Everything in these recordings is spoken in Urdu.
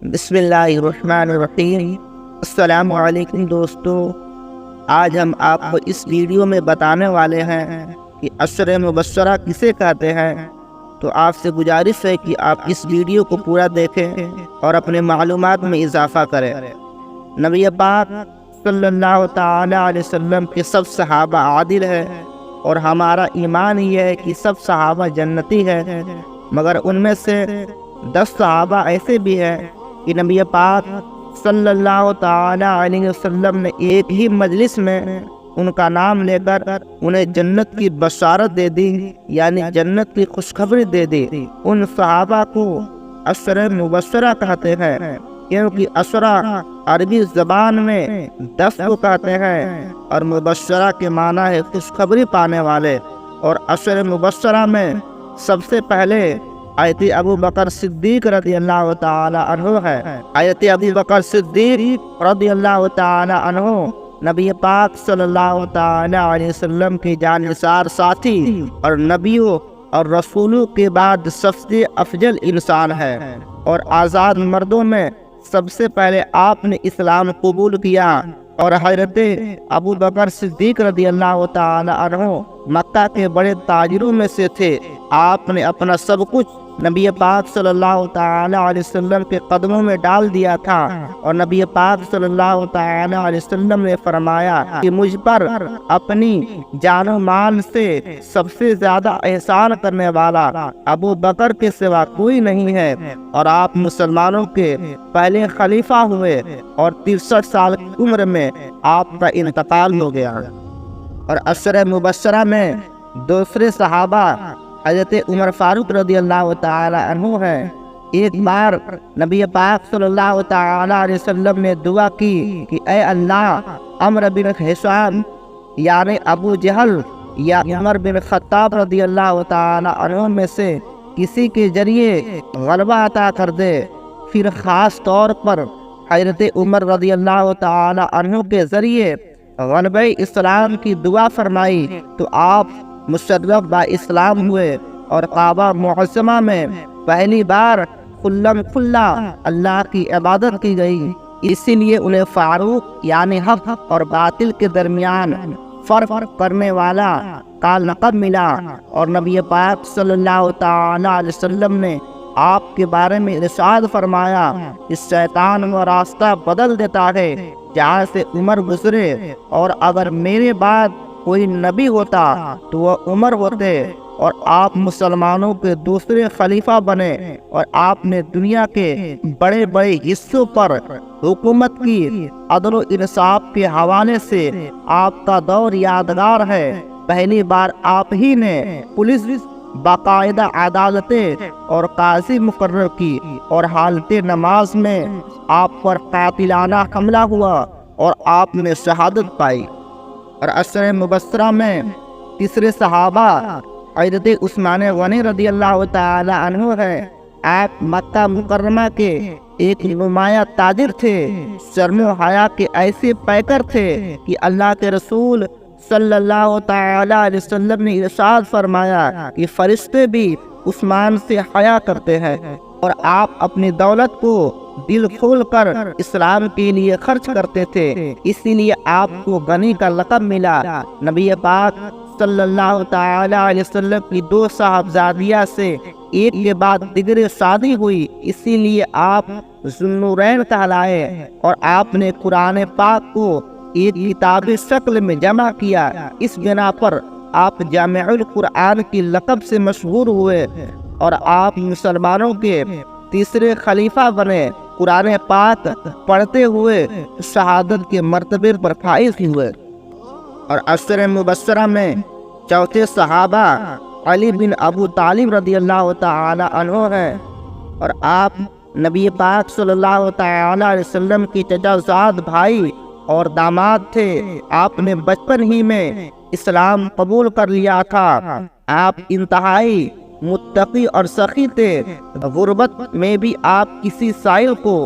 بسم اللہ الرحمن الرحیم۔ السلام علیکم دوستو، آج ہم آپ کو اس ویڈیو میں بتانے والے ہیں کہ عشر مبشرہ کسے کہتے ہیں۔ تو آپ سے گزارش ہے کہ آپ اس ویڈیو کو پورا دیکھیں اور اپنے معلومات میں اضافہ کریں۔ نبی پاک صلی اللہ تعالی علیہ وسلم کے سب صحابہ عادل ہیں اور ہمارا ایمان یہ ہے کہ سب صحابہ جنتی ہیں، مگر ان میں سے 10 صحابہ ایسے بھی ہیں کہ نبی پاک صلی اللہ تعالی علیہ وسلم نے ایک ہی مجلس میں ان کا نام لے کر انہیں جنت کی بشارت دے دی، یعنی جنت کی خوشخبری دے دی۔ ان صحابہ کو عشر مبشرہ کہتے ہیں، کیونکہ عشرہ عربی زبان میں 10 کو کہتے ہیں اور مبشرہ کے معنی ہے خوشخبری پانے والے۔ اور عشر مبشرہ میں سب سے پہلے آیت ابو بکر صدیق رضی اللہ تعالی عنہ ہے۔ آیت ابو بکر صدیق رضی اللہ تعالی عنہ نبی پاک صلی اللہ تعالی علیہ وسلم کے جانثار ساتھی اور نبیوں اور رسولوں کے بعد سب سے افضل انسان ہے، اور آزاد مردوں میں سب سے پہلے آپ نے اسلام قبول کیا۔ اور حضرت ابو بکر صدیق رضی اللہ تعالی عنہ مکہ کے بڑے تاجروں میں سے تھے۔ آپ نے اپنا سب کچھ نبی پاک صلی اللہ تعالی علیہ وسلم کے قدموں میں ڈال دیا تھا، اور نبی پاک صلی اللہ تعالی علیہ وسلم نے فرمایا کہ مجھ پر اپنی جان و مال سے سب سے زیادہ احسان کرنے والا ابو بکر کے سوا کوئی نہیں ہے۔ اور آپ مسلمانوں کے پہلے خلیفہ ہوئے اور 63 سال کی عمر میں آپ کا انتقال ہو گیا۔ اور عشر مبشرہ میں دوسرے صحابہ حضرت عمر فاروق رضی اللہ تعالی عنہ ہے۔ ایک بار نبی پاک صلی اللہ تعالی علیہ وسلم نے دعا کی کہ اے اللہ، عمرو بن ہشام یعنی ابو جہل یا عمر بن خطاب رضی اللہ تعالی عنہ میں سے کسی کے ذریعے غلبہ عطا کر دے۔ پھر خاص طور پر حضرت عمر رضی اللہ تعالی عنہ کے ذریعے غلبہ اسلام کی دعا فرمائی تو آپ مشرف با اسلام ہوئے، اور کعبہ معظمہ میں پہلی بار کھلم کھلا اللہ کی عبادت کی گئی۔ اسی لیے انہیں فاروق یعنی حق اور باطل کے درمیان فرق کرنے والا کا لقب ملا۔ اور نبی پاک صلی اللہ تعالی علیہ وسلم نے آپ کے بارے میں ارشاد فرمایا کہ شیطان وہ راستہ بدل دیتا ہے جہاں سے عمر گزرے، اور اگر میرے بعد کوئی نبی ہوتا تو وہ عمر ہوتے، اور آپ مسلمانوں کے دوسرے خلیفہ بنے، اور آپ نے دنیا کے بڑے بڑے حصوں پر حکومت کی۔ عدل و انصاف کے حوالے سے آپ کا دور یادگار ہے۔ پہلی بار آپ ہی نے پولیس، باقاعدہ عدالتیں اور قاضی مقرر کی، اور حالت نماز میں آپ پر قاتلانہ حملہ ہوا اور آپ نے شہادت پائی۔ اور عشر مبشرہ میں تیسرے صحابہ حضرت عثمان غنی رضی اللہ تعالی عنہ ہے۔ آپ مکہ مکرمہ کے ایک نمایاں تاجر تھے، شرم و حیا کے ایسے پیکر تھے کہ اللہ کے رسول صلی اللہ تعالی علیہ وسلم نے ارشاد فرمایا کہ فرشتے بھی عثمان سے حیا کرتے ہیں، اور آپ اپنی دولت کو دل کھول کر اسلام کے لیے خرچ کرتے تھے، اسی لیے آپ کو غنی کا لقب ملا۔ نبی پاک صلی اللہ تعالی علیہ وسلم کی 2 صاحبزادیاں سے ایک کے بعد دیگر شادی ہوئی، اسی لیے آپ ذوالنورین کہلائے، اور آپ نے قرآن پاک کو ایک کتابی شکل میں جمع کیا۔ اس بنا پر آپ جامع القرآن کی لقب سے مشہور ہوئے، اور آپ مسلمانوں کے تیسرے خلیفہ بنے۔ قرآن پاک پڑھتے ہوئے شہادت کے مرتبے پر فائز ہوئے۔ اور عشر مبشرہ میں چوتھے صحابہ علی بن ابو طالب رضی اللہ تعالی عنہ ہیں، اور آپ نبی پاک صلی اللہ تعالی علیہ وسلم کی چچا زاد بھائی اور داماد تھے۔ آپ نے بچپن ہی میں اسلام قبول کر لیا تھا۔ آپ انتہائی متقی اور سخی تھے۔ غربت میں بھی آپ کسی سائل کو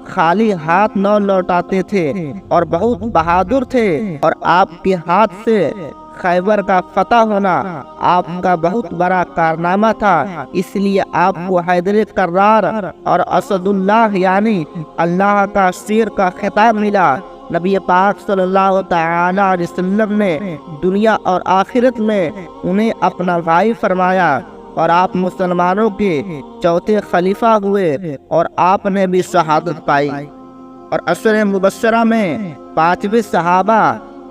خالی ہاتھ نہ لوٹاتے تھے اور بہت بہادر تھے، اور آپ کے ہاتھ سے خیبر کا فتح ہونا آپ کا بہت بڑا کارنامہ تھا، اس لیے آپ کو حیدر کرار اور اسد اللہ یعنی اللہ کا شیر کا خطاب ملا۔ نبی پاک صلی اللہ تعالی علیہ وسلم نے دنیا اور آخرت میں انہیں اپنا بھائی فرمایا، اور آپ مسلمانوں کے چوتھے خلیفہ ہوئے، اور آپ نے بھی شہادت پائی۔ اور عشر مبشرہ میں 5ویں صحابہ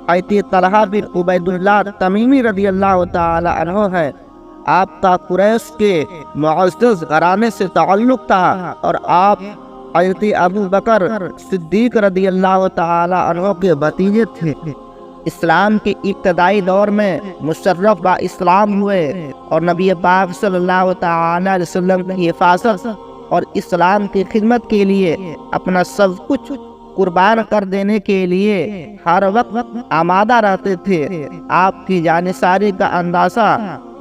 حضرت طلحہ بن عبید اللہ تمیمی رضی اللہ تعالی عنہ ہے۔ آپ کا قریش کے معزز گھرانے سے تعلق تھا، اور آپ حضرت ابو بکر صدیق رضی اللہ تعالی عنہ کے بھتیجے تھے۔ اسلام کے ابتدائی دور میں مشرف با اسلام ہوئے، اور نبی پاک صلی اللہ تعالی علیہ وسلم کی حفاظت اور اسلام کی خدمت کے لیے اپنا سب کچھ قربان کر دینے کے لیے ہر وقت آمادہ رہتے تھے۔ آپ کی جانثاری کا اندازہ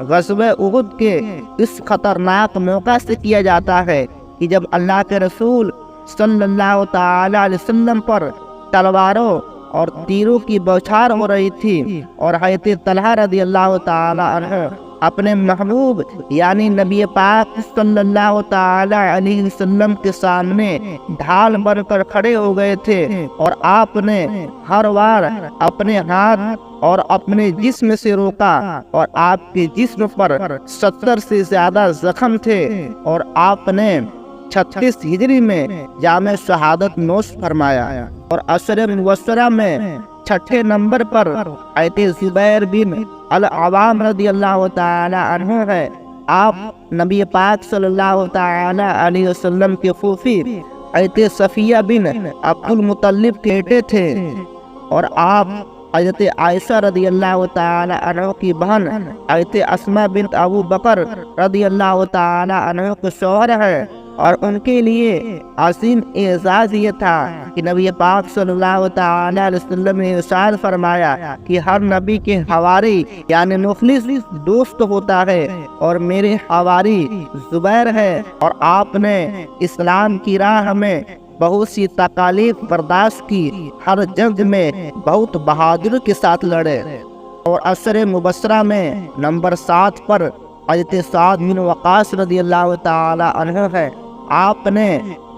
غزوہ احد کے اس خطرناک موقع سے کیا جاتا ہے کہ جب اللہ کے رسول صلی اللہ تعالی علیہ وسلم پر تلواروں اور تیروں کی بوچھار ہو رہی تھی، اور حضرت طلحہ رضی اللہ تعالی عنہ اپنے محبوب یعنی نبی پاک صلی اللہ تعالی علیہ وسلم کے سامنے ڈھال بن کر کھڑے ہو گئے تھے، اور آپ نے ہر بار اپنے ہاتھ اور اپنے جسم سے روکا، اور آپ کے جسم پر 70 سے زیادہ زخم تھے، اور آپ نے 36 ہجری میں جامع شہادت نوش فرمایا۔ اور عشر مبشرہ میں 6 نمبر پر حضرت زبیر بن العوام رضی اللہ تعالی عنہ ہے۔ آپ نبی پاک صلی اللہ تعالی علیہ وسلم کے پھوپھی حضرت صفیہ بن عبد المطلب کے بیٹے تھے، اور آپ حضرت عائشہ رضی اللہ تعالی عنہ کی بہن حضرت اسماء بنت ابو بکر رضی اللہ تعالی عنہ کے شوہر ہیں، اور ان کے لیے عظیم اعزاز یہ تھا کہ نبی پاک صلی اللہ تعالی علیہ وسلم نے ارشاد فرمایا کہ ہر نبی کے حواری یعنی مخلص دوست ہوتا ہے، اور میرے حواری زبیر ہے، اور آپ نے اسلام کی راہ میں بہت سی تکالیف برداشت کی، ہر جنگ میں بہت بہادری کے ساتھ لڑے۔ اور عشر مبشرہ میں نمبر 7 پر حضرت سعد بن وقاص رضی اللہ تعالی عنہ ہے۔ آپ نے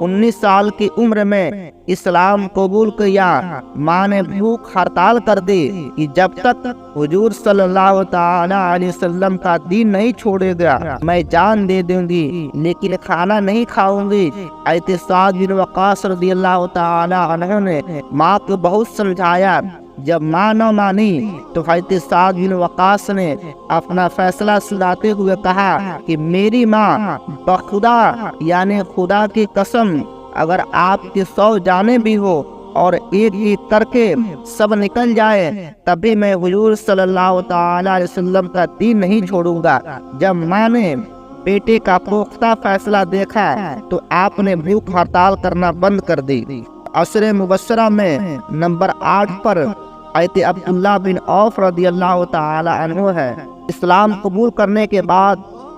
19 سال کی عمر میں اسلام قبول کیا۔ ماں نے بھوک ہڑتال کر دی کہ جب تک حضور صلی اللہ تعالی علیہ وسلم کا دین نہیں چھوڑے گا میں جان دے دوں گی، لیکن کھانا نہیں کھاؤں گی۔ حضرت سعد بن وقاص رضی اللہ تعالی عنہ نے ماں کو بہت سمجھایا۔ جب ماں نہ مانی تو حضرت سعد بن وقاص نے اپنا فیصلہ سناتے ہوئے کہا کہ میری ماں بخدا یعنی خدا کی قسم اگر آپ کی 100 جانیں بھی ہو اور ایک ایک کر کے سب نکل جائے تبھی میں حضور صلی اللہ تعالی علیہ وسلم کا دین نہیں چھوڑوں گا۔ جب ماں نے بیٹے کا پختہ فیصلہ دیکھا تو آپ نے بھوک ہڑتال کرنا بند کر دی۔ عشر مبشرہ میں نمبر 8 پر حضرت عبداللہ بن عوف رضی اللہ تعالی عنہ ہے۔ اسلام قبول کرنے کے بعد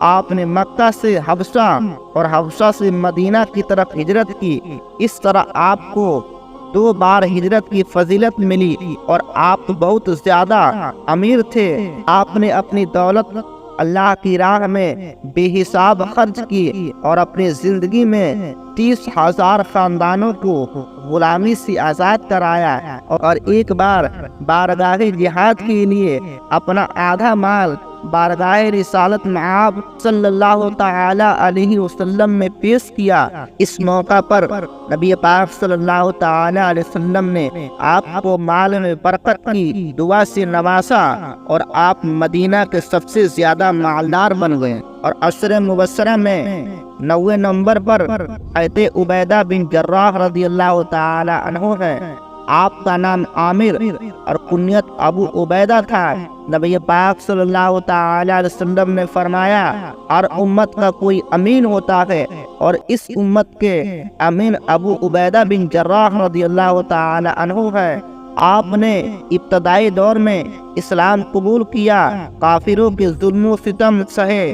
آپ نے مکہ سے حبشہ اور حبشہ سے مدینہ کی طرف ہجرت کی۔ اس طرح آپ کو 2 بار ہجرت کی فضیلت ملی، اور آپ بہت زیادہ امیر تھے۔ آپ نے اپنی دولت اللہ کی راہ میں بے حساب خرچ کی، اور اپنی زندگی میں 30,000 خاندانوں کو غلامی سے آزاد کرایا، اور ایک بار بارگاہ جہاد کے لیے اپنا آدھا مال بارگاہ رسالت معاب صلی اللہ تعالی علیہ وسلم میں پیش کیا۔ اس موقع پر نبی پاک صلی اللہ تعالی علیہ وسلم نے آپ کو مال میں برکت کی دعا سے نوازا، اور آپ مدینہ کے سب سے زیادہ مالدار بن گئے۔ اور عشر مبشرہ میں 9 نمبر پر حضرت عبیدہ بن جراح رضی اللہ تعالی عنہ ہے۔ آپ کا نام عامر اور کنیت ابو عبیدہ تھا۔ نبی پاک صلی اللہ تعالی علیہ وسلم نے فرمایا ہر امت کا کوئی امین ہوتا ہے، اور اس امت کے امین ابو عبیدہ بن جراح رضی اللہ تعالی عنہ ہے۔ آپ نے ابتدائی دور میں اسلام قبول کیا، کافروں کے ظلم و ستم سہے،